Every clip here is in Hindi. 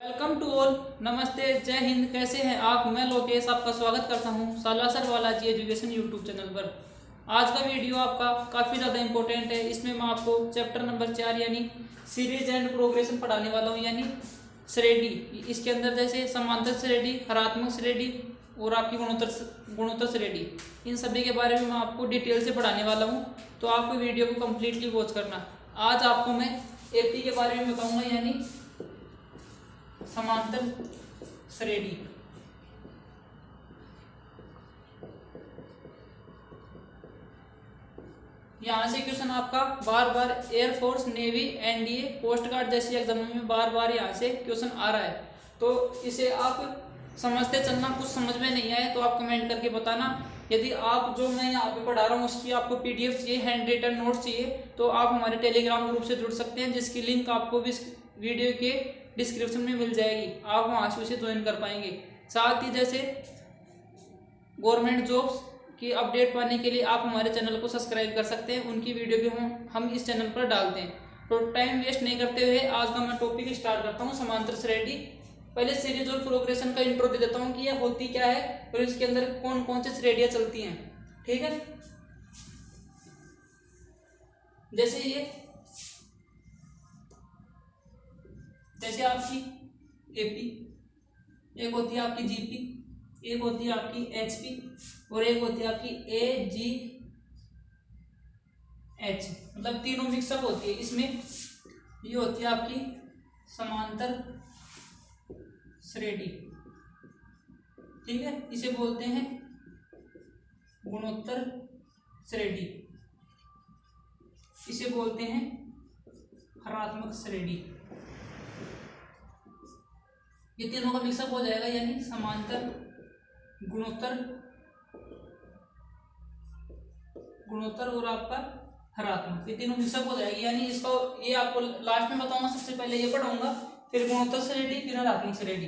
Welcome to all. नमस्ते, जय हिंद। कैसे हैं आप? मैं लोकेश आपका स्वागत करता हूं Salasar Balaji education YouTube channel पर। आज का वीडियो आपका काफ़ी ज़्यादा इंपॉर्टेंट है। इसमें मैं आपको चैप्टर नंबर 4 यानी सीरीज एंड प्रोग्रेशन पढ़ाने वाला हूं, यानी श्रेणी। इसके अंदर जैसे समांतर श्रेणी, हरात्मक श्रेणी और आपकी गुणोत्तर श्रेणी, इन सभी के बारे में मैं आपको डिटेल से पढ़ाने वाला हूँ। तो आपको वीडियो को कम्प्लीटली वॉच करना। आज आपको मैं एपी के बारे में बताऊँगा, यानी समांतर श्रेणी। यहाँ से क्वेश्चन आपका बार बार air force, navy, NDA, coast guard जैसी एग्जामों में बार बार यहाँ से क्वेश्चन आ रहा है। तो इसे आप समझते चलना। कुछ समझ में नहीं आए तो आप कमेंट करके बताना। यदि आप जो मैं यहाँ पे पढ़ा रहा हूँ उसकी आपको पीडीएफ चाहिए, हैंड रिटन नोट्स चाहिए, तो आप हमारे टेलीग्राम ग्रुप से जुड़ सकते हैं, जिसकी लिंक आपको भी वीडियो के डिस्क्रिप्शन में मिल जाएगी। आप वहाँ से उसे ज्वाइन कर पाएंगे। साथ ही जैसे गवर्नमेंट जॉब्स की अपडेट पाने के लिए आप हमारे चैनल को सब्सक्राइब कर सकते हैं। उनकी वीडियो भी हम इस चैनल पर डालते हैं। तो टाइम वेस्ट नहीं करते हुए आज का मैं टॉपिक स्टार्ट करता हूँ, समांतर श्रेणी। पहले सीरीज और प्रोग्रेशन का इंट्रो दे देता हूँ कि यह होती क्या है और इसके अंदर कौन कौन सी श्रेणियाँ चलती हैं। ठीक है, जैसे आपकी एपी, एक होती है आपकी जीपी, एक होती है आपकी एचपी और एक होती है आपकी एजीएच, मतलब तीनों मिक्सअप होती है। इसमें ये होती है आपकी समांतर श्रेणी। ठीक है, इसे बोलते हैं गुणोत्तर श्रेणी, इसे बोलते हैं हरात्मक श्रेणी। ये तीनों का मिक्सअप हो जाएगा, यानी समांतर, गुणोत्तर और आपका हरात्मक, ये तीनों मिक्सअप हो जाएगी। यानी इसको ये आपको लास्ट में बताऊंगा। सबसे पहले ये पढ़ाऊंगा, फिर गुणोत्तर श्रेणी, फिर हरात्मक श्रेणी।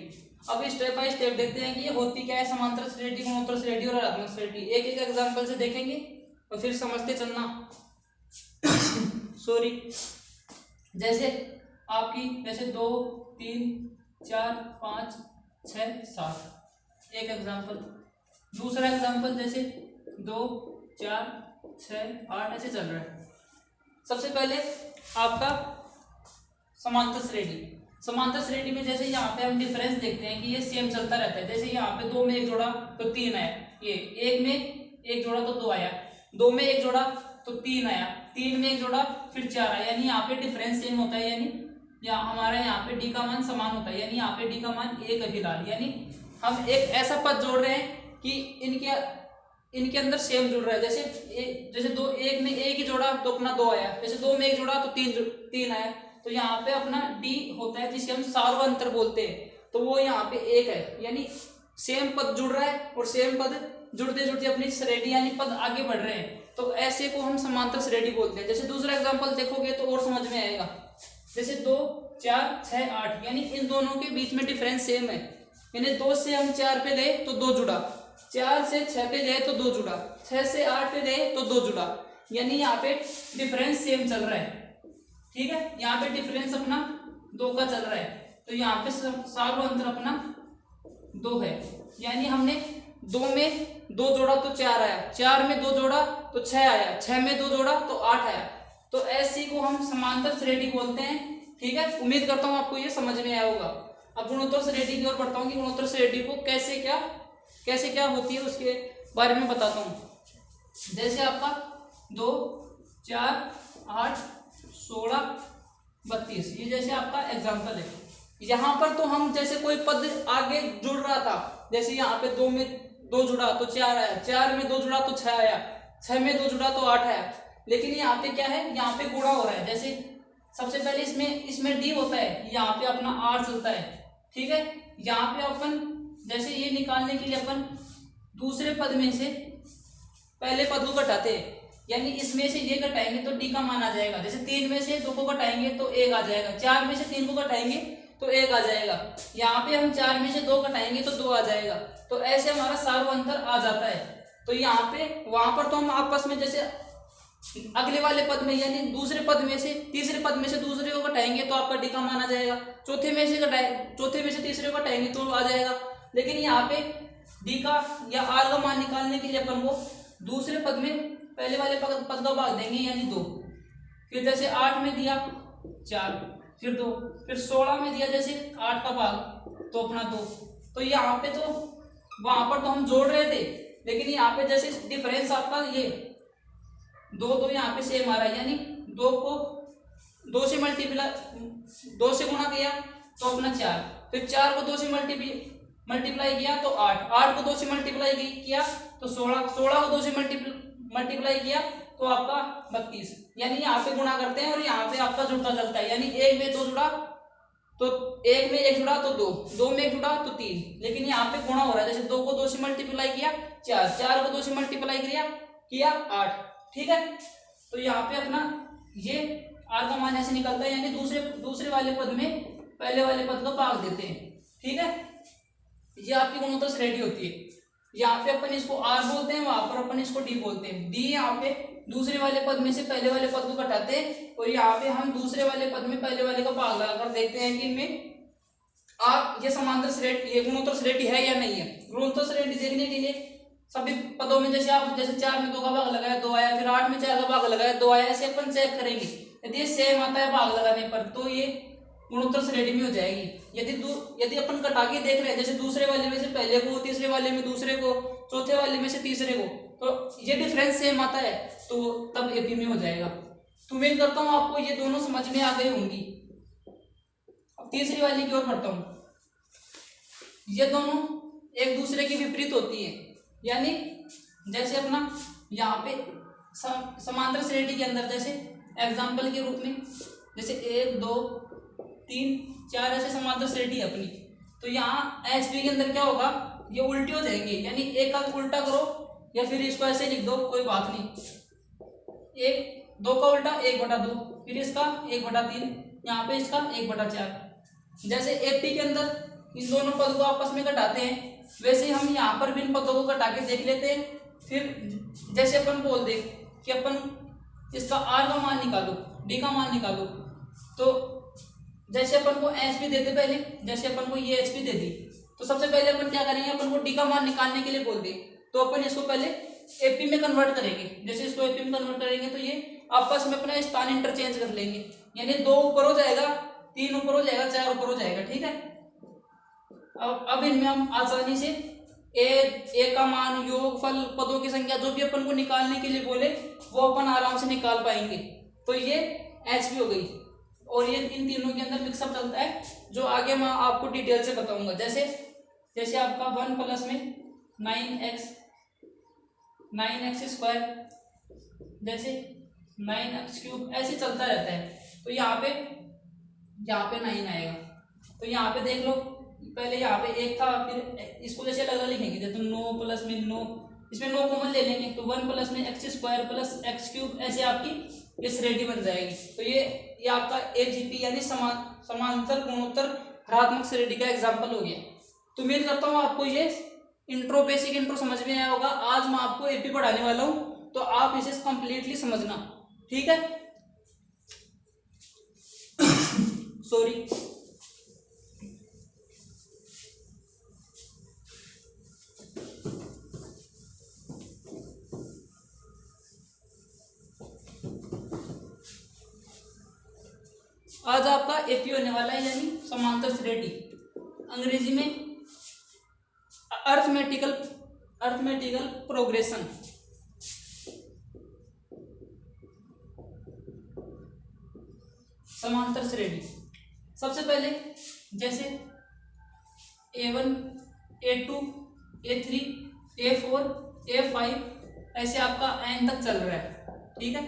अब स्टेप बाय स्टेप देखते हैं कि ये होती क्या है समांतर श्रेणी, गुणोत्तर श्रेणी और हरात्मक श्रेणी। एक एक एग्जाम्पल से देखेंगे और फिर समझते चलना। सॉरी, जैसे 2, 3, 4, 5, 6, 7, एक एग्जाम्पल। दूसरा एग्जाम्पल जैसे 2, 4, 6, 8 ऐसे चल रहा है। सबसे पहले आपका समांतर श्रेणी। समांतर श्रेणी में जैसे यहाँ पे हम डिफरेंस देखते हैं कि ये सेम चलता रहता है। जैसे यहाँ पे 2 में 1 जोड़ा तो 3 आया, ये 1 में 1 जोड़ा तो 2 आया, 2 में 1 जोड़ा तो 3 आया, 3 में 1 जोड़ा फिर 4 आया। यानी यहाँ पे डिफरेंस सेम होता है, यानी हमारा यहाँ पे डी का मान समान होता है, यानी यहाँ पे डी का मान 1 है फिलहाल। यानी हम एक ऐसा पद जोड़ रहे हैं कि इनके अंदर सेम जुड़ रहा है। जैसे 2, 1 में 1 ही जोड़ा तो अपना 2 आया, जैसे 2 में 1 जोड़ा तो 3 आया। तो यहाँ पे अपना डी होता है जिसे हम सार्वअंतर बोलते हैं, तो वो यहाँ पे 1 है। यानी सेम पद जुड़ रहा है और सेम पद जुड़ते जुड़ते अपनी श्रेणी यानी पद आगे बढ़ रहे हैं, तो ऐसे को हम समांतर श्रेणी बोलते हैं। जैसे दूसरा एग्जाम्पल देखोगे तो और समझ में आएगा। जैसे 2, 4, 6, 8, यानी इन दोनों के बीच में डिफरेंस सेम है। यानी 2 से हम 4 पे गए तो 2 जुड़ा, 4 से 6 पे गए तो 2 जुड़ा, 6 से 8 पे गए तो 2 जुड़ा। यानी यहाँ पे डिफरेंस सेम चल रहा है। ठीक है, यहाँ पे डिफरेंस अपना 2 का चल रहा है, तो यहाँ पे सार्वअंतर अपना 2 है। यानी हमने 2 में 2 जोड़ा तो 4 आया, 4 में 2 जोड़ा तो 6 आया, 6 में 2 जोड़ा तो 8 आया। तो ऐसी को हम समांतर श्रेणी बोलते हैं। ठीक है, उम्मीद करता हूँ आपको ये समझ में आया होगा। अब गुणोत्तर श्रेणी की ओर बढ़ता हूँ कि गुणोत्तर श्रेणी को कैसे क्या होती है उसके बारे में बताता हूँ। जैसे आपका 2, 4, 8, 16, 32, ये जैसे आपका एग्जाम्पल है। यहाँ पर तो हम जैसे कोई पद आगे जुड़ रहा था, जैसे यहाँ पे 2 में 2 जुड़ा तो 4 आया, 4 में 2 जुड़ा तो 6 आया, 6 में 2 जुड़ा तो 8 आया। लेकिन यहाँ पे क्या है, यहाँ पे गुणा हो रहा है। जैसे सबसे पहले इसमें डी होता है, यहाँ पे अपना आर चलता है। ठीक है, यहाँ पे अपन जैसे ये निकालने के लिए अपन दूसरे पद में से पहले पद को घटाते हैं, यानी इसमें से ये घटाएंगे तो डी का मान आ जाएगा। जैसे 3 में से 2 को घटाएंगे तो 1 आ जाएगा, 4 में से 3 को घटाएंगे तो 1 आ जाएगा। यहाँ पे हम 4 में से 2 घटाएंगे तो 2 आ जाएगा। तो ऐसे हमारा सार्वअंतर आ जाता है। तो यहाँ पे वहां पर तो हम आपस में जैसे अगले वाले पद में यानी दूसरे पद में से तीसरे पद में से दूसरे को घटाएंगे तो आपका डी का मान आ जाएगा। चौथे में से तीसरे को घटाएंगे तो आ जाएगा। लेकिन यहाँ पे डी का या आर का मान निकालने के लिए अपन को दूसरे पद में पहले वाले पद का भाग देंगे यानी 2। फिर जैसे 8 में दिया 4, फिर 2, फिर 16 में दिया जैसे 8 का भाग तो अपना 2। तो यहाँ पे तो वहां पर तो हम जोड़ रहे थे, लेकिन यहाँ पे जैसे डिफरेंस आपका ये 2 यहाँ पे सेम आ रहा है, यानी 2 को 2 से मल्टीप्लाई 2 से गुणा किया तो अपना 4, फिर 4 को 2 से मल्टीप्लाई किया तो 8, 8 को 2 से मल्टीप्लाई किया तो 16, 16 को 2 से मल्टीप्लाई किया तो आपका 32। यानी यहाँ पे गुणा करते हैं और यहाँ पे आपका जुड़ता चलता है, यानी 1 में 2 जुड़ा तो 1 में 1 जुड़ा तो 2, 2 में 1 जुड़ा तो 3। लेकिन यहाँ पे गुणा हो रहा है, जैसे 2 को 2 से मल्टीप्लाई किया 4, 4 को 2 से मल्टीप्लाई किया 8। ठीक है, तो यहाँ पे अपना ये आर का मान ऐसे निकलता है, यानी दूसरे वाले पद में पहले वाले पद को भाग देते हैं। ठीक है, ये आपकी गुणोत्तर श्रेणी होती है। यहाँ पे अपन इसको आर बोलते हैं, वहां पर अपन इसको डी बोलते हैं। डी यहाँ पे दूसरे वाले पद में से पहले वाले पद को घटाते हैं और यहाँ पे हम दूसरे वाले पद में पहले वाले का भाग लगाकर देखते हैं कि इनमें आप ये समांतर श्रेणी ये गुणोत्तर श्रेणी है या नहीं है। गुणोत्तर श्रेणी देखने के लिए सभी पदों में जैसे 4 में 2 का भाग लगाया 2 आया, फिर 8 में 4 का भाग लगाया 2 आया, ऐसे अपन चेक करेंगे। यदि ये सेम आता है भाग लगाने पर तो ये गुणोत्तर श्रेणी में हो जाएगी। यदि अपन घटा के देख रहे हैं, जैसे दूसरे वाले में से पहले को, तीसरे वाले में दूसरे को, चौथे वाले में से तीसरे को, तो ये डिफरेंस सेम आता है तो तब एपी में हो जाएगा। तो उम्मीद करता हूँ आपको ये दोनों समझ में आ गई होंगी। अब तीसरी वाली की ओर बढ़ता हूँ। ये दोनों एक दूसरे के विपरीत होती है, यानी जैसे अपना यहाँ पे समांतर श्रेणी के अंदर जैसे एग्जाम्पल के रूप में जैसे 1 2 3 4 ऐसे समांतर श्रेणी है अपनी, तो यहाँ एचपी के अंदर क्या होगा, ये उल्टी हो जाएंगे, यानी एक का उल्टा करो या फिर इसको ऐसे लिख दो, कोई बात नहीं। 2 का उल्टा 1/2, फिर इसका 1/3, यहाँ पे इसका 1/4। जैसे एपी के अंदर इन दोनों पद को आपस में घटाते हैं, वैसे हम यहाँ पर भी इन पदों को घटा के देख लेते हैं। फिर जैसे अपन बोल दे कि अपन इसका आर का मान निकालो, डी का मान निकालो, तो जैसे अपन को एच पी देते पहले, जैसे अपन को ये एच पी दे दी, तो सबसे पहले अपन क्या करेंगे, अपन को डी का मान निकालने के लिए बोल दे तो अपन इसको पहले एपी में कन्वर्ट करेंगे। जैसे इसको एपी में कन्वर्ट करेंगे तो ये आपस में अपना स्थान इंटरचेंज कर लेंगे, यानी 2 ऊपर हो जाएगा, 3 ऊपर हो जाएगा, 4 ऊपर हो जाएगा। ठीक है, अब इनमें हम आसानी से ए का मान, योगफल, पदों की संख्या जो भी अपन को निकालने के लिए बोले वो अपन आराम से निकाल पाएंगे। तो ये एच पी हो गई और ये इन तीनों के अंदर मिक्सअप चलता है, जो आगे मैं आपको डिटेल से बताऊंगा। जैसे आपका 1 प्लस में 9x स्क्वायर, जैसे 9x क्यूब, ऐसे चलता रहता है। तो यहाँ पे 9 आएगा, तो यहाँ पे देख लो, पहले यहाँ पे 1 था, फिर इसको जैसे अलग अलग लिखेंगे, जैसे 9 प्लस में 9, इसमें 9 कॉमन ले लेंगे तो 1 प्लस में x square plus x cube, ऐसे आपकी ये श्रेणी बन जाएगी। तो ये आपका एजीपी यानी समांतर गुणोत्तर हरात्मक श्रेणी का एग्जाम्पल हो गया। तो उम्मीद करता हूँ आपको ये बेसिक इंट्रो समझ में आया होगा। आज मैं आपको एपी पढ़ाने वाला हूँ, तो आप इसे कंप्लीटली समझना। ठीक है, सॉरी। आज आपका एपी होने वाला है, यानी समांतर श्रेणी, अंग्रेजी में अर्थमेटिकल प्रोग्रेशन। समांतर श्रेणी सबसे पहले जैसे A1 A2 A3 A4 A5 ऐसे आपका n तक चल रहा है। ठीक है,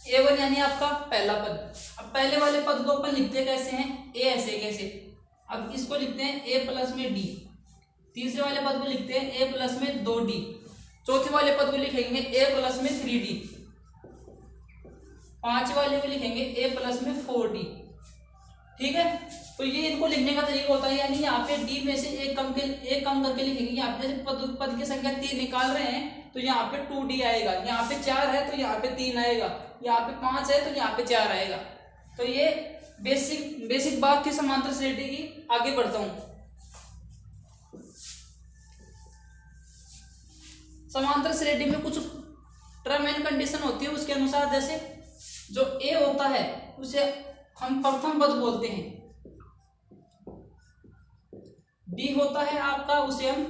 A1 यानी आपका पहला पद। अब पहले वाले पद को अपन लिखते कैसे हैं, A ऐसे कैसे, अब इसको लिखते हैं A प्लस में D। तीसरे वाले पद को लिखते हैं A प्लस में 2D। चौथे वाले पद को लिखेंगे A प्लस में 3D। पांचवे वाले को लिखेंगे A प्लस में 4D। ठीक है, तो ये इनको लिखने का तरीका होता है, यानी यहाँ पे डी में से एक कम करके लिखेंगे। यहाँ पे जैसे पद की संख्या 3 निकाल रहे हैं तो यहाँ पे 2d आएगा, यहाँ पे 4 है तो यहाँ पे 3 आएगा, यहाँ पे 5 है तो यहाँ पे 4 आएगा। तो ये बेसिक बात थी समांतर श्रेणी की। आगे बढ़ता हूं। समांतर श्रेणी में कुछ टर्म एंड कंडीशन होती है, उसके अनुसार जैसे जो ए होता है उसे हम प्रथम पद बोलते हैं, डी होता है आपका उसे हम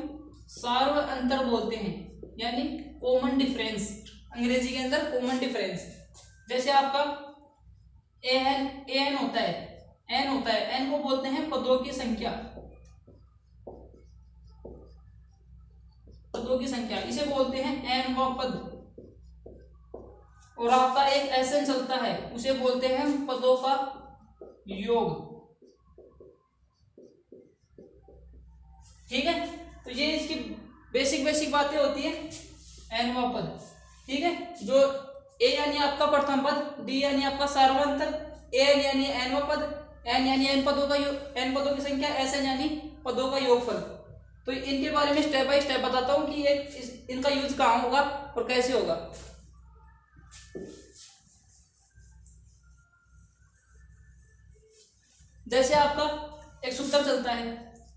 सार्व अंतर बोलते हैं, यानी कॉमन डिफरेंस, अंग्रेजी के अंदर कॉमन डिफरेंस। जैसे आपका एन होता है, एन को बोलते हैं पदों की संख्या, इसे बोलते हैं एन व पद। और आपका एक एसएन चलता है उसे बोलते हैं हम पदों का योग। ठीक है, तो ये इसकी बेसिक बातें होती है एन व पद। ठीक है, जो ए यानी आपका प्रथम पद, डी यानी आपका सार्वंतर, एन यानी एन व पद, एन यानी एन पदों की संख्या, एस एन यानी पदों का योगफल। तो इनके बारे में स्टेप बाय स्टेप बताता हूं कि ये इनका यूज कहाँ होगा और कैसे होगा। जैसे आपका एक सूत्र चलता है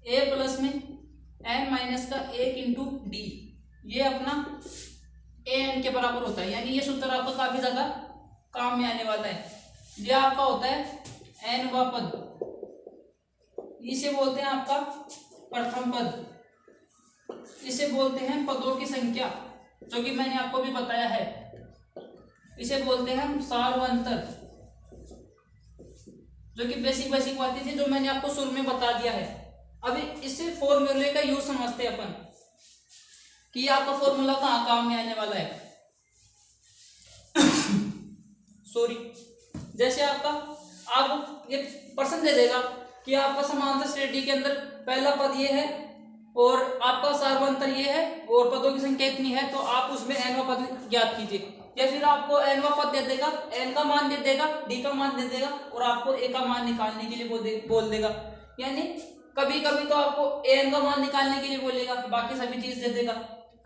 ए प्लस में एन माइनस का 1 इंटू डी, ये अपना ए एन के बराबर होता है, यानी ये सूत्र आपका काफी ज्यादा काम में आने वाला है। ये आपका होता है एन व पद, इसे बोलते हैं आपका प्रथम पद, इसे बोलते हैं पदों की संख्या, जो कि मैंने आपको भी बताया है, इसे बोलते हैं हम सार्वंतर, जो कि बेसिक बातें थी जो मैंने आपको शुरू में बता दिया है। अभी इससे फॉर्मूले का यूज समझते हैं अपन कि आपका फॉर्मूला कहाँ काम में आने वाला है। सॉरी, जैसे आपको ये प्रश्न दे देगा कि आपका समांतर श्रेणी के अंदर पहला पद ये है और आपका सार्वंतर ये है और पदों की संख्या इतनी है, तो आप उसमें एन व पद ज्ञात कीजिए। या फिर आपको एन व पद दे देगा, एन का मान दे देगा, डी का मान दे देगा और आपको ए का मान निकालने के लिए बोल देगा। यानी कभी कभी तो आपको एन का मान निकालने के लिए बोलेगा, बाकी सभी चीज दे देगा।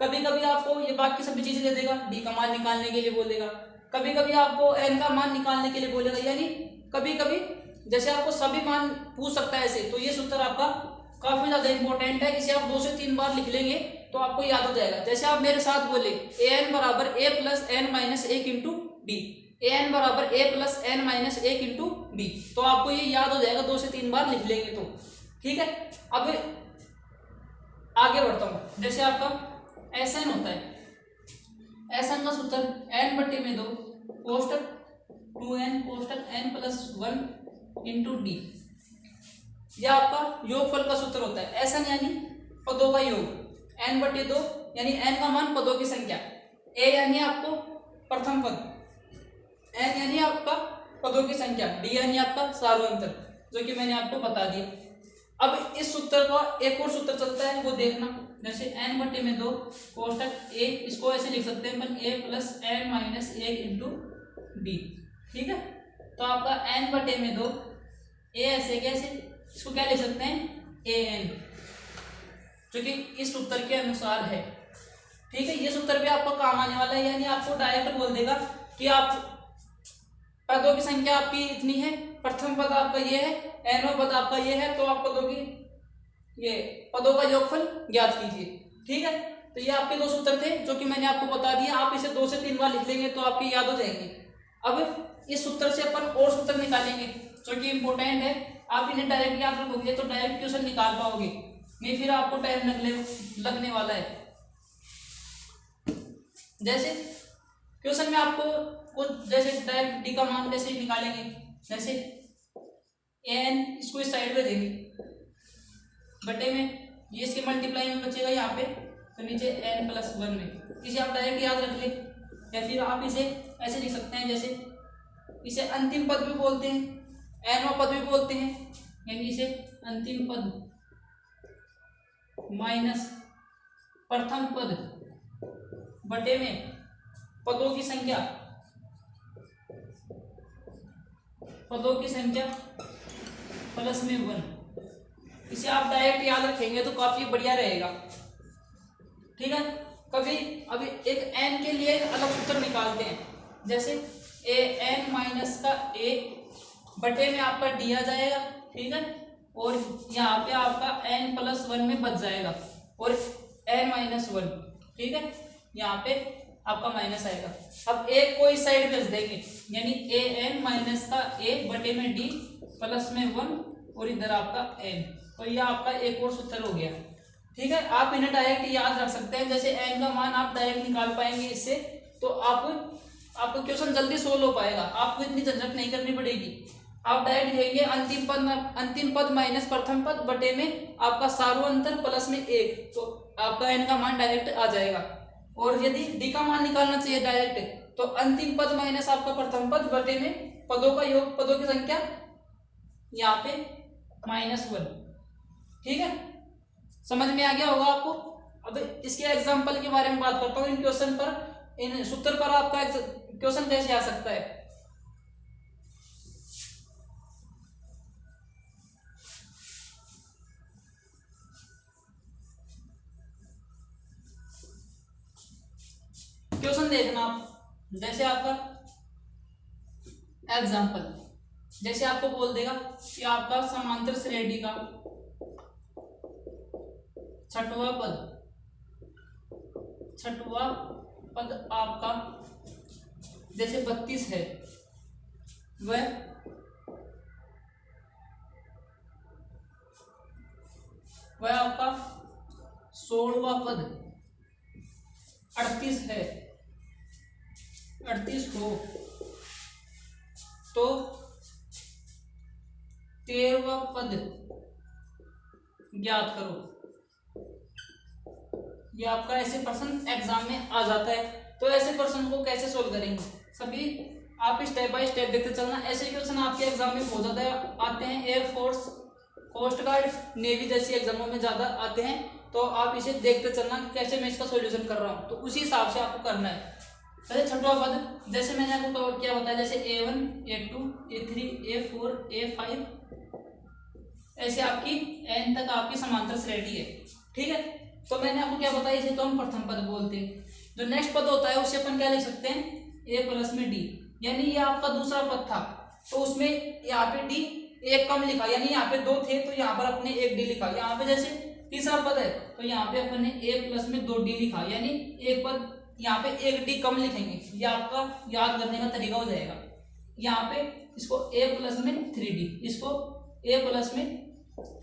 कभी कभी आपको ये बाकी सभी चीजें दे देगा, डी का मान निकालने के लिए बोलेगा। कभी कभी आपको एन का मान निकालने के लिए बोलेगा, यानी कभी कभी जैसे आपको सभी मान पूछ सकता है ऐसे। तो ये सूत्र आपका काफी ज्यादा इंपॉर्टेंट है, इसे आप 2 से 3 बार लिख लेंगे तो आपको याद हो जाएगा। जैसे आप मेरे साथ बोले ए एन बराबर A plus N minus 1 into D, A N बराबर A plus N minus 1 into D, तो आपको ये याद हो जाएगा, 2 से 3 बार लिख लेंगे तो। ठीक है, अब आगे बढ़ता हूं। जैसे आपका एस एन होता है, एस एन का सूत्र एन बटे में 2 कोष्टक 2n कोष्टक n plus 1 into D, यह आपका योगफल का सूत्र होता है। एस एन यानी पदों का योग, n बटे 2 यानी n का मान पदों की संख्या, a यानी आपको प्रथम पद, n यानी आपका पदों की संख्या, d यानी आपका सार्वंतर, जो कि मैंने आपको बता दिया। अब इस सूत्र का एक और सूत्र चलता है, वो देखना। जैसे n बटे में 2 कोष्टक a, इसको ऐसे लिख सकते हैं अपन a plus n minus 1 into D. ठीक है, तो आपका n बटे में 2 a ऐसे कैसे, इसको क्या लिख सकते हैं a n, जो कि इस सूत्र के अनुसार है। ठीक है, ये सूत्र भी आपको काम आने वाला है, यानी आपको डायरेक्ट बोल देगा कि आप पदों की संख्या आपकी इतनी है, प्रथम पद आपका ये है, एनवा पद आपका ये है, तो आप पदों का योगफल ज्ञात कीजिए। ठीक है, तो ये आपके 2 सूत्र थे जो कि मैंने आपको बता दिया। आप इसे 2 से 3 बार लिख लेंगे तो आपकी याद हो जाएंगे। अब इस सूत्र से अपन और सूत्र निकालेंगे जो कि इंपॉर्टेंट है। आप इन्हें डायरेक्ट याद रखोगे तो डायरेक्ट क्वेश्चन निकाल पाओगे, नहीं फिर आपको टाइम लगने वाला है। जैसे क्वेश्चन में आपको कुछ जैसे डायरेक्ट डी का मान कैसे निकालेंगे, जैसे एन इसको इस साइड में देंगे बटे में, ये इसके मल्टीप्लाई में बचेगा यहाँ पे, तो नीचे n प्लस 1 में, इसे आप डायरेक्ट याद रख ले। या फिर आप इसे ऐसे लिख सकते हैं, जैसे इसे अंतिम पद भी बोलते हैं, nवां पद भी बोलते हैं, यानी इसे अंतिम पद माइनस प्रथम पद बटे में पदों की संख्या प्लस में 1। इसे आप डायरेक्ट याद रखेंगे तो काफी बढ़िया रहेगा, ठीक है। कभी अभी एक n के लिए अलग सूत्र निकालते हैं, जैसे ए एन माइनस का ए बटे में आपका डी आ जाएगा, ठीक है, और यहाँ पे आपका n प्लस 1 में बच जाएगा और n माइनस 1, ठीक है, यहाँ पे आपका माइनस आएगा। अब एक को इस साइड भेज देंगे, यानी ए एन माइनस का ए बटे में डी प्लस में 1 और इधर आपका n, तो ये आपका एक और सूत्र हो गया, ठीक है। आप इन्हें डायरेक्ट याद रख सकते हैं, जैसे n का मान आप डायरेक्ट निकाल पाएंगे इससे, तो आपको क्वेश्चन जल्दी सोल्व हो पाएगा, आपको इतनी झंझट नहीं करनी पड़ेगी। आप डायरेक्ट लिखेंगे अंतिम पद माइनस प्रथम पद बटे में आपका सारो अंतर प्लस में 1, तो आपका n का मान डायरेक्ट आ जाएगा। और यदि d का मान निकालना चाहिए डायरेक्ट, तो अंतिम पद माइनस आपका प्रथम पद बटे में पदों का योग, पदों की संख्या यहाँ पे -1, ठीक है। समझ में आ गया होगा आपको। अब इसके एग्जाम्पल के बारे में बात करता हूँ, इन क्वेश्चन पर, इन सूत्र पर आपका क्वेश्चन कैसे आ सकता है। क्वेश्चन देखना आप, जैसे आपका एग्जाम्पल, जैसे आपको बोल देगा कि आपका समांतर श्रेणी का छठवां पद आपका जैसे 32 है, वह आपका 16वां पद 38 है, 38 हो तो 13वां पद ज्ञात करो। ये आपका ऐसे प्रश्न एग्जाम में आ जाता है, तो ऐसे प्रश्न को कैसे सोल्व करेंगे, सभी आप स्टेप बाय स्टेप देखते चलना। ऐसे क्वेश्चन आपके एग्जाम में बहुत ज्यादा आते हैं, एयरफोर्स, कोस्ट गार्ड, नेवी जैसी एग्जामों में ज्यादा आते हैं, तो आप इसे देखते चलना कैसे मैं इसका सॉल्यूशन कर रहा हूँ, तो उसी हिसाब से आपको करना है। जैसे छठवां पद, जैसे मैंने आपको क्या बताया, जैसे A1, A2, A3, A4, A5, ऐसे आपकी n तक आपकी समांतर श्रेणी है, ठीक है। तो मैंने आपको क्या बताया, इसे तो हम प्रथम पद बोलते हैं। जो नेक्स्ट पद होता है उसे अपन क्या लिख सकते हैं, a प्लस में d, यानी ये आपका दूसरा पद था, तो उसमें यहाँ पे d एक कम लिखा, यानी यहाँ पे 2 थे तो यहाँ पर अपने 1 d लिखा। यहाँ पे जैसे तीसरा पद है तो यहाँ पे अपन ने a प्लस में 2d लिखा, यानी एक पद यहाँ पे 1 d कम लिखेंगे। ये आपका याद करने का तरीका हो जाएगा। यहाँ पे इसको a प्लस में 3d, इसको a प्लस में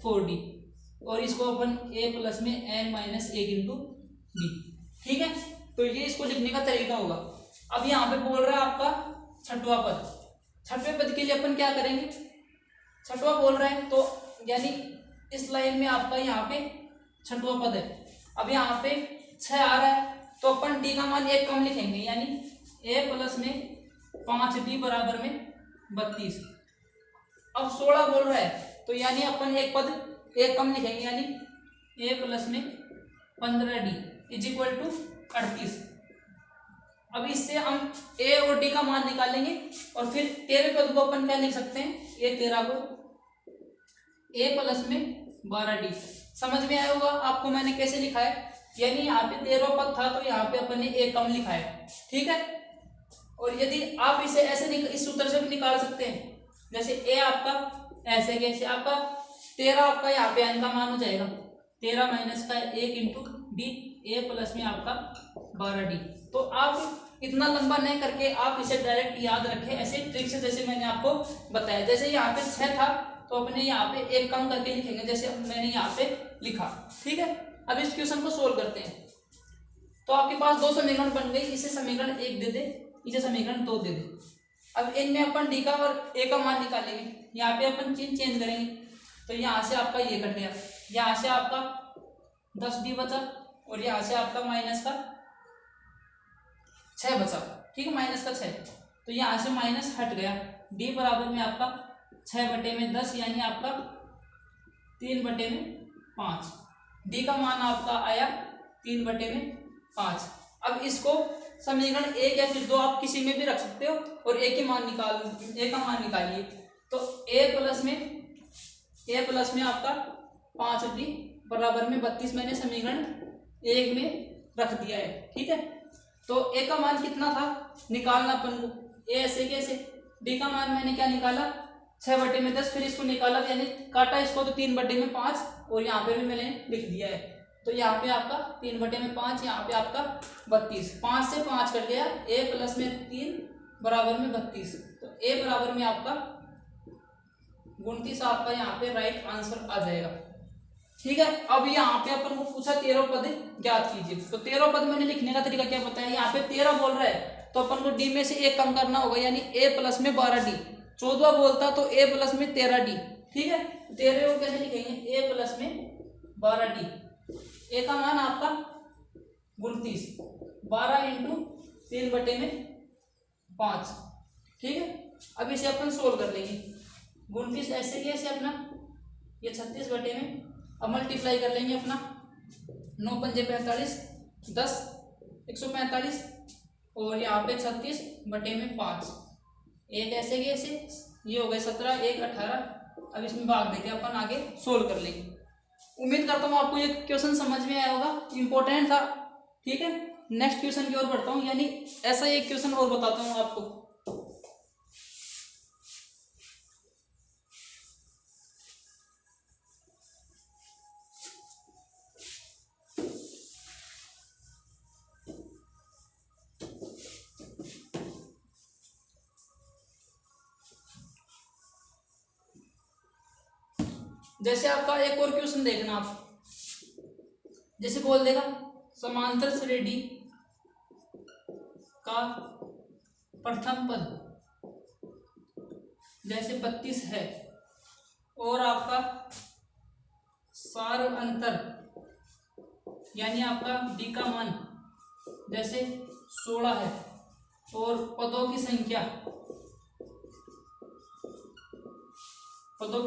4d, और इसको अपन a प्लस में n माइनस 1 इंटू डी, ठीक है। तो ये इसको लिखने का तरीका होगा। अब यहाँ पे बोल रहा है आपका छठवां पद, छठवें पद के लिए अपन क्या करेंगे, छठवां बोल रहे हैं तो यानी इस लाइन में आपका यहाँ पे छठवां पद है। अब यहाँ पे 6 आ रहा है तो अपन d का मान 1 कम लिखेंगे, यानी a प्लस में 5d बराबर में 32। अब 16 बोल रहा है तो यानी अपन एक पद 1 कम लिखेंगे, यानी a प्लस में 15d इज इक्वल टू 38। अब इससे हम a और d का मान निकालेंगे और फिर 13वें पद को अपन क्या लिख सकते हैं, a 13 को a प्लस में 12d। समझ में आया होगा आपको मैंने कैसे लिखा है, यानी यहाँ पे 13वां पद था तो यहाँ पे अपन ने 1 कम लिखा है, ठीक है। और यदि आप इसे ऐसे इस सूत्र से भी निकाल सकते हैं, जैसे a आपका ऐसे कैसे आपका 13 आपका यहाँ पे n का मान हो जाएगा 13 माइनस का 1 इंटू डी, a प्लस में आपका 12d। तो आप इतना लंबा नहीं करके आप इसे डायरेक्ट याद रखें ऐसे ट्रिक से, जैसे मैंने आपको बताया। जैसे यहाँ पे 6 था तो अपने यहाँ पे 1 कम करके लिखेंगे, जैसे मैंने यहाँ पे लिखा, ठीक है। अब इस क्वेश्चन को सोल्व करते हैं। तो आपके पास 2 समीकरण बन गई, इसे समीकरण 1 दे दे, इसे समीकरण 2 दे दे। अब इनमें अपन डी का और ए का मान निकालेंगे, यहाँ पे अपन चिन्ह चेंज करेंगे, तो यहाँ से आपका ये कट गया, यहाँ से आपका 10d बचा और यहाँ से आपका माइनस का 6 बचा, ठीक है, माइनस का 6। तो यहाँ से माइनस हट गया, d बराबर में आपका 6/10 यानी आपका 3/5। d का मान आपका आया 3/5। अब इसको समीकरण 1 या फिर 2 आप किसी में भी रख सकते हो और a का मान निकालिए। तो a प्लस में ए प्लस में आपका 5d बराबर में 32 मैंने समीकरण 1 में रख दिया है। ठीक है, तो ए का मान कितना था निकालना अपन को, ए ऐसे कैसे, डी का मान मैंने क्या निकाला 6/10, फिर इसको निकाला यानी काटा इसको तो 3/5 और यहाँ पे भी मैंने लिख दिया है। तो यहाँ पे आपका 3/5, यहाँ पे आपका 32, 5 से 5 कर लिया, ए प्लस में 3 बराबर में 32, तो ए बराबर में आपका 29 आपका यहाँ पे राइट आंसर आ जाएगा। ठीक है, अब यहाँ पे अपन को पूछा 13 पद ज्ञात कीजिए, तो 13 पद मैंने लिखने का तरीका क्या बताया, यहाँ पे 13 बोल रहा है तो अपन को डी में से एक कम करना होगा, यानी ए प्लस में 12d, 14 बोलता तो ए प्लस में 13d। ठीक है, 13 को कैसे लिखेंगे, ए प्लस में 12d, ए का मान आपका 29, 12 इंटू 3/5। ठीक है, अब इसे अपन सोल्व कर लेंगे, 29 ऐसे कैसे अपना ये 36 बटे में, अब मल्टीप्लाई कर लेंगे अपना 9 पंजे 45, 10 145 और यहाँ पे 36/5, एक ऐसे कैसे ये हो गए 17, 1 18। अब इसमें भाग देके अपन आगे सोल्व कर लेंगे। उम्मीद करता हूँ आपको ये क्वेश्चन समझ में आया होगा, इम्पोर्टेंट था। ठीक है, नेक्स्ट क्वेश्चन की ओर बढ़ता हूँ, यानी ऐसा एक क्वेश्चन और बताता हूँ आपको। जैसे आपका एक और क्वेश्चन देखना आप, जैसे बोल देगा समांतर श्रेणी का प्रथम पद जैसे 32 है और आपका सार अंतर यानी आपका डी का मान जैसे 16 है और पदों की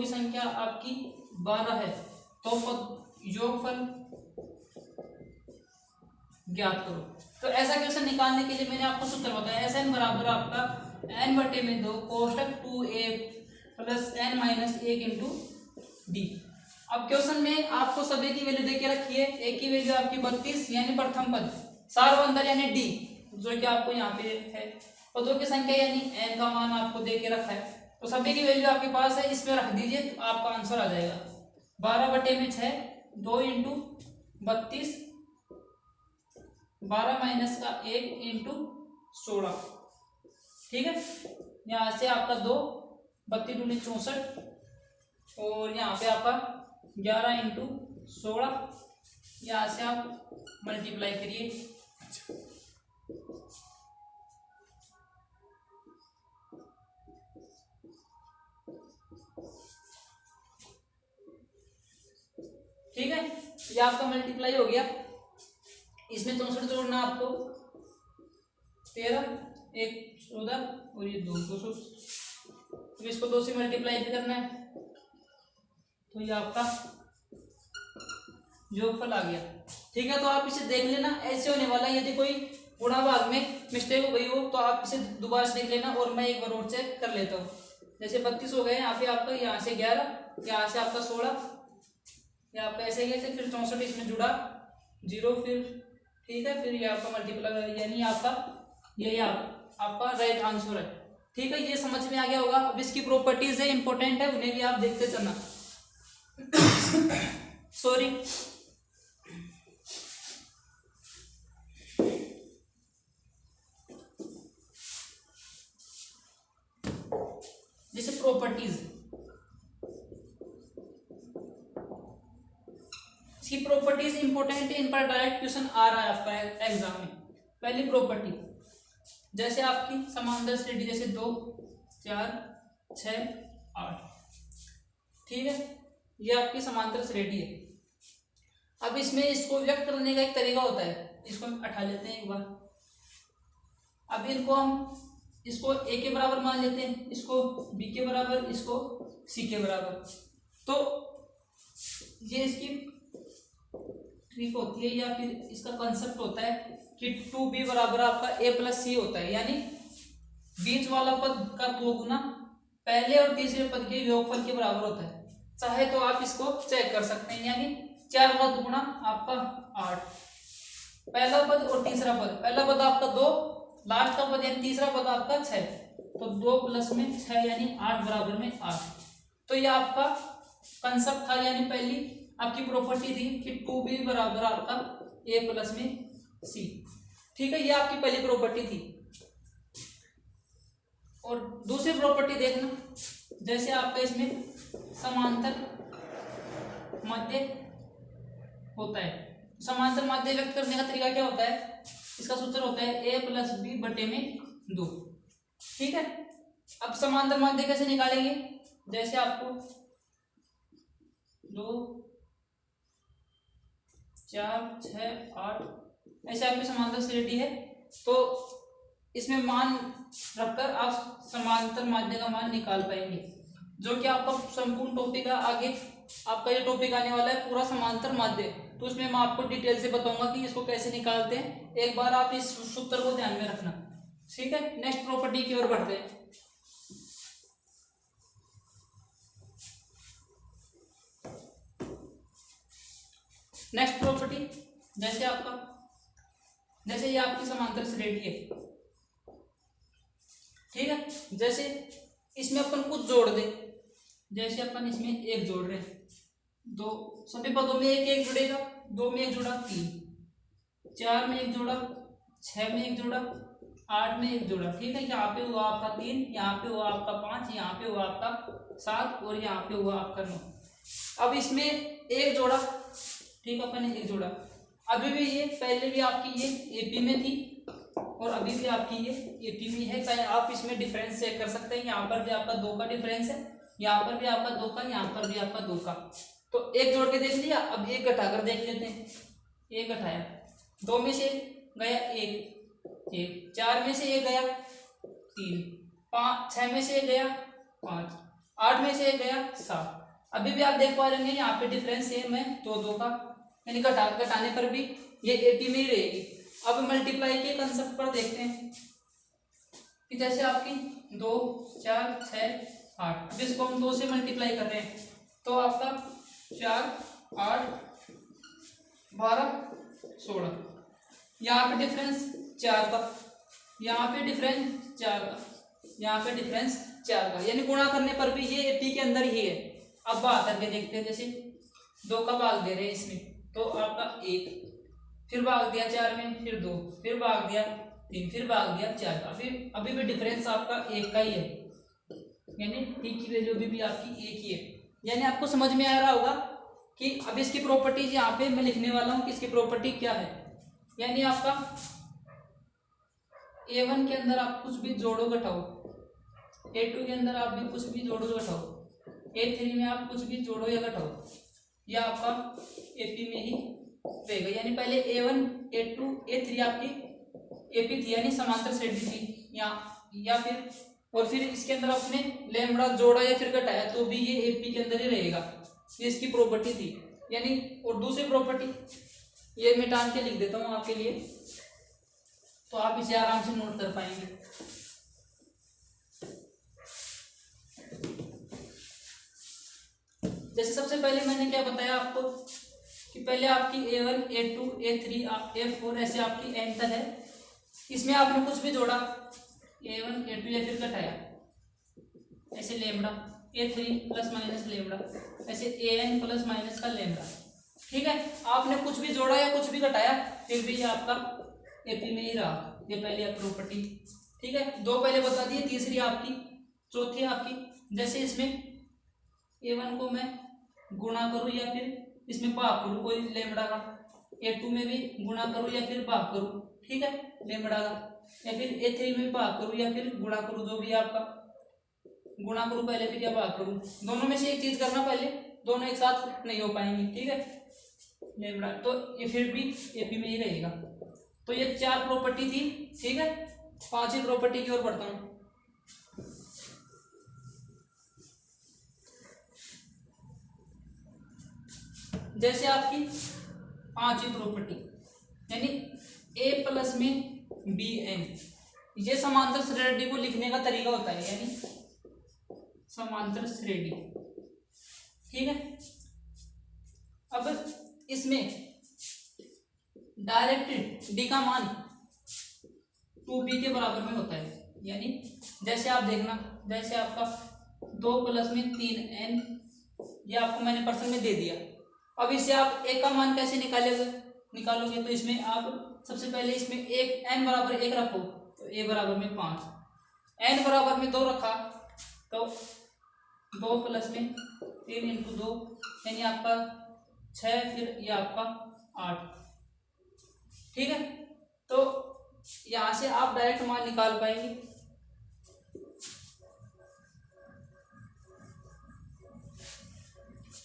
संख्या आपकी 12 है, तो पद योगफल ज्ञात करो। तो ऐसा क्वेश्चन निकालने के लिए मैंने आपको सूत्र बताया, Sn बराबर आपका n/2 कोष्टक 2a plus n minus 1 into D. अब क्वेश्चन में आपको सभी की वैल्यू देके रखी है, एक की वैल्यू आपकी 32 यानी प्रथम पद, सार्वंतर यानी डी जो कि आपको यहाँ पे है, पदों की संख्या यानी n का मान आपको देके रखा है, तो सभी की वैल्यू आपके पास है, इसमें रख दीजिए तो आपका आंसर आ जाएगा 12/6, 2 इंटू 32, 12 माइनस का 1 इंटू 16। ठीक है, यहाँ से आपका 2, 32 दूनी 64 और यहाँ पे आपका 11 इंटू 16, यहाँ से आप मल्टीप्लाई करिए। ठीक है, ये आपका मल्टीप्लाई हो गया, इसमें 64 जोड़ना आपको 13, 1 14 और ये 2 200, तो इसको 2 से मल्टीप्लाई भी करना है, तो ये आपका योगफल आ गया। ठीक है, तो आप इसे देख लेना, ऐसे होने वाला है, यदि कोई गुणा भाग में मिस्टेक हो गई हो तो आप इसे दोबारा से देख लेना और मैं एक बार और चेक कर लेता हूँ। जैसे 32 हो गए, यहाँ पे आपका यहाँ से 11, यहाँ से आपका 16, यहाँ पे ऐसे कैसे, फिर 64 इसमें जुड़ा 0, फिर ठीक है, फिर ये आपका मल्टीप्लाई यानी आपका ये आपका राइट आंसर है। ठीक है, ये समझ में आ गया होगा। अब इसकी प्रॉपर्टीज है, इंपॉर्टेंट है, उन्हें भी आप देखते चलना। सॉरी, जैसे प्रॉपर्टीज, इसकी प्रॉपर्टीज इंपॉर्टेंट है, इन पर डायरेक्ट क्वेश्चन आ रहा है आपका एग्जाम में। पहली प्रॉपर्टी, जैसे आपकी समांतर श्रेणी जैसे 2 4 6 8, ठीक है, ये आपकी समांतर श्रेणी है। अब इसमें इसको व्यक्त करने का एक तरीका होता है, इसको हम हटा लेते हैं एक बार। अब इनको हम इसको a के बराबर मान लेते हैं, इसको b के बराबर, इसको c के बराबर। तो ये इसकी ट्रिक होती है या फिर इसका कंसेप्ट होता है कि 2b बराबर आपका a प्लस c होता है, यानी बीच वाला पद का 2 गुना पहले और तीसरे पद के योगफल के बराबर होता है। चाहे तो आप इसको चेक कर सकते हैं, यानी 4 का दुगुना आपका 8, पहला पद और तीसरा पद, पहला पद आपका 2, लास्ट का पद यानी तीसरा पद आपका 6, तो 2 प्लस में 6 यानी 8 बराबर में 8। तो ये आपका कंसेप्ट था, यानी पहली आपकी प्रॉपर्टी थी कि 2b बराबर आपका a प्लस में c। ठीक है, ये आपकी पहली प्रॉपर्टी थी। और दूसरी प्रॉपर्टी देखना, जैसे आपका इसमें समांतर माध्य होता है, समांतर माध्य व्यक्त करने का तरीका क्या होता है, इसका सूत्र होता है a प्लस बी बटे में 2। ठीक है, अब समांतर माध्य कैसे निकालेंगे, जैसे आपको 2 4 6 8 ऐसे आपकी समांतर श्रेणी है, तो इसमें मान रखकर आप समांतर माध्य का मान निकाल पाएंगे, जो कि आपका संपूर्ण टॉपिक है। आगे आपका ये टॉपिक आने वाला है पूरा समांतर माध्य, तो उसमें मैं आपको डिटेल से बताऊंगा कि इसको कैसे निकालते हैं। एक बार आप इस सूत्र को ध्यान में रखना। ठीक है, नेक्स्ट प्रॉपर्टी की ओर बढ़ते हैं। नेक्स्ट प्रॉपर्टी, जैसे ये आपकी समांतर श्रेणी है। ठीक है, जैसे इसमें अपन कुछ जोड़ दे, जैसे अपन इसमें 1 जोड़ रहे हैं, दो सभी पदों में 1 1 जुड़ेगा, 2 में 1 जुड़ा 3, 4 में 1 जुड़ा, 6 में 1 जुड़ा, 8 में 1 जुड़ा। ठीक है, यहाँ पे हुआ आपका 3, यहाँ पे हुआ आपका 5, यहाँ पे हुआ आपका 7 और यहाँ पे हुआ आपका 9। अब इसमें 1 जोड़ा, ठीक है, अपन ने 1 जोड़ा। अभी भी ये पहले भी आपकी ये एपी में थी और अभी भी आपकी ये एपी में है। चाहे आप इसमें डिफरेंस चेक कर सकते हैं, यहाँ पर भी आपका 2 का डिफरेंस है, यहाँ पर भी आपका 2 का, यहाँ पर भी आपका 2 का। तो 1 जोड़ के देख लिया, अब 1 घटाकर देख लेते हैं। 1 घटाया, 2 में से गया 1, 4 में से 1 गया 3, 5 6 में से 1 गया 5, 8 में से 1 गया 7। अभी भी आप देख पा रहे हैं यहाँ पे डिफरेंस सेम है 2 का, यानी घटाने पर भी ये 80 में ही रहेगी। अब मल्टीप्लाई के कंसेप्ट पर देखते हैं कि जैसे आपकी 2 4 6 8, अब इसको हम 2 से मल्टीप्लाई कर रहे हैं, तो आपका 4 8 12 16, यहाँ पे डिफरेंस 4 का, यहाँ पे डिफरेंस 4 का, यहाँ पे डिफरेंस 4 का, यानी गुणा करने पर भी ये 80 के अंदर ही है। अब बात करके देखते हैं, जैसे 2 का भाग दे रहे हैं इसमें, तो आपका 1, फिर भाग दिया 4 में, फिर 2, फिर भाग दिया 3, फिर भाग दिया 4 का। अभी भी डिफरेंस आपका 1 का ही है, यानी टी की वैल्यू भी आपकी 1 ही है। यानी आपको समझ में आ रहा होगा कि अब इसकी प्रॉपर्टीज यहाँ पे मैं लिखने वाला हूँ कि इसकी प्रॉपर्टी क्या है। यानी आपका A1 के अंदर आप कुछ भी जोड़ो घटाओ, A2 के अंदर आप भी कुछ भी जोड़ो घटाओ, A3 में आप कुछ भी जोड़ो या घटाओ, यह आपका AP में ही रहेगा। यानी पहले A1 A2 A3 आपकी AP थी, यानी समांतर श्रेणी थी या फिर इसके अंदर आपने लैम्बडा जोड़ा या फिर घटाया तो भी ये AP के अंदर ही रहेगा। ये इसकी प्रॉपर्टी थी। यानी और दूसरी प्रॉपर्टी ये मिटान के लिख देता हूँ आपके लिए, तो आप इसे आराम से नोट कर पाएंगे। जैसे सबसे पहले मैंने क्या बताया आपको कि पहले आपकी A1 A2 A3 A4 ऐसे आपकी n तक है। इसमें आपने कुछ भी जोड़ा, A1 A2 या फिर घटाया, ऐसे lambda A3 plus minus lambda, ऐसे AN प्लस माइनस का लेमड़ा। ठीक है, आपने कुछ भी जोड़ा या कुछ भी घटाया फिर भी ये आपका AP में ही रहा। ये पहली प्रॉपर्टी। ठीक है, 2 पहले बता दिए, तीसरी आपकी, चौथी आपकी, जैसे इसमें A1 को मैं गुणा करूं या फिर इसमें भाग करूं कोई लेमड़ा का, A2 में भी गुणा करूं या फिर भाग करूं, ठीक है, लेमड़ा का, या फिर A3 में भाग करूं या फिर गुणा करूं, जो भी आपका गुणा करूं पहले फिर या भाग करूं, दोनों में से एक चीज करना पहले, दोनों एक साथ नहीं हो पाएंगे। ठीक है, लेमड़ा तो ये फिर भी AP में ही रहेगा। तो ये 4 प्रॉपर्टी थी। ठीक है, 5वीं प्रॉपर्टी की ओर बढ़ता हूं। जैसे आपकी 5वीं प्रॉपर्टी यानी A प्लस में BN, ये समांतर श्रेणी को लिखने का तरीका होता है, यानी समांतर श्रेणी। ठीक है। अब इसमें डायरेक्ट डी का मान 2b के बराबर में होता है, यानी जैसे आप देखना, जैसे आपका 2 + 3n, ये आपको मैंने पर्सन में दे दिया। अब इससे आप एक का मान कैसे निकालोगे, तो इसमें आप सबसे पहले इसमें एक n बराबर 1 रखो, तो a बराबर में 5, n बराबर में 2 रखा तो 2 + 3 × 2 यानी आपका 6, फिर ये आपका 8, ठीक है। तो यहाँ से आप डायरेक्ट मान निकाल पाएंगे।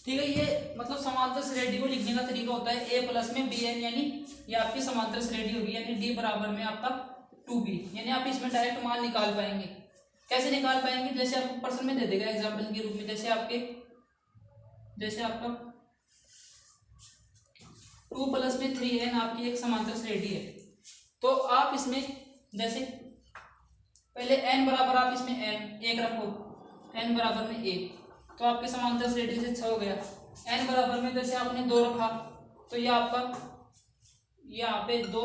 ठीक है, ये मतलब समांतर श्रेणी को लिखने का तरीका होता है a + में bn, यानी ये आपकी समांतर श्रेणी होगी, यानी d बराबर में आपका 2b, यानी आप इसमें डायरेक्ट मान निकाल पाएंगे। कैसे निकाल पाएंगे, जैसे आपको प्रश्न में दे देगा एग्जाम्पल के रूप में, जैसे आपका 2 + में 3n आपकी एक समांतर श्रेणी है, तो आप इसमें जैसे पहले n बराबर आप इसमें n 1 रखो, n बराबर में 1, तो आपके समांतर श्रेणी से 6 हो गया। n बराबर में जैसे आपने 2 रखा, तो ये आपका यहाँ पे 2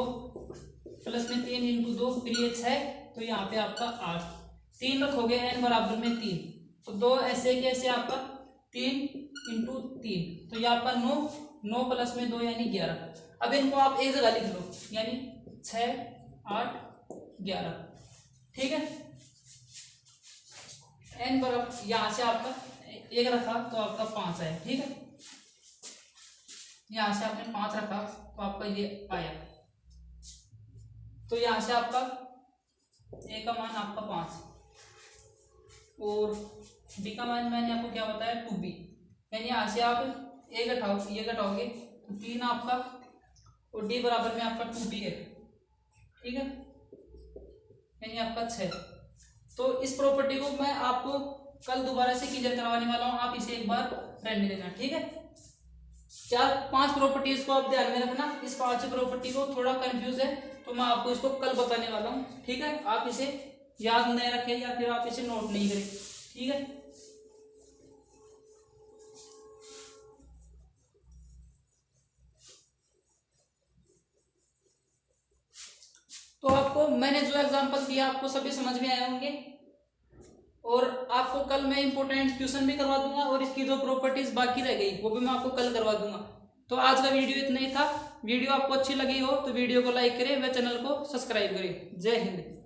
+ में 3 × 2, फिर ये 6, तो यहाँ पे आपका 8, 3 रखोगे n बराबर में 3, तो 2 ऐसे कैसे आपका 3 × 3, तो ये आपका 9 + में 2 यानी 11। अब इनको आप एक जगह लिख लो, यानी 6 8 11, ठीक है। n बराबर यहाँ से आपका 1 रखा तो आपका 5 है, ठीक है। यहाँ से आपने 5 रखा तो आपका ये आया, तो यहाँ से आपका a का मान आपका 5 और b का मान मैंने आपको क्या बताया 2b, यानी यहाँ से आप ये घटाओगे तो 3 आपका और d बराबर में आपका 2b है, ठीक है, यानी आपका 6। तो इस प्रॉपर्टी को मैं आपको कल दोबारा से क्लियर करवाने वाला हूँ, आप इसे एक बार रहने देना, ठीक है। 4-5 प्रॉपर्टीज को आप ध्यान में रखना, इस 5 प्रॉपर्टी को थोड़ा कंफ्यूज है तो मैं आपको इसको कल बताने वाला हूँ, ठीक है। आप इसे याद नहीं रखें या फिर आप इसे नोट नहीं करें, ठीक है। तो आपको मैंने जो एग्जांपल दिया आपको सभी समझ में आए होंगे, और आपको कल मैं इंपॉर्टेंट क्वेश्चन भी करवा दूंगा, और इसकी जो प्रॉपर्टीज बाकी रह गई वो भी मैं आपको कल करवा दूंगा। तो आज का वीडियो इतना ही था। वीडियो आपको अच्छी लगी हो तो वीडियो को लाइक करें व चैनल को सब्सक्राइब करें। जय हिंद।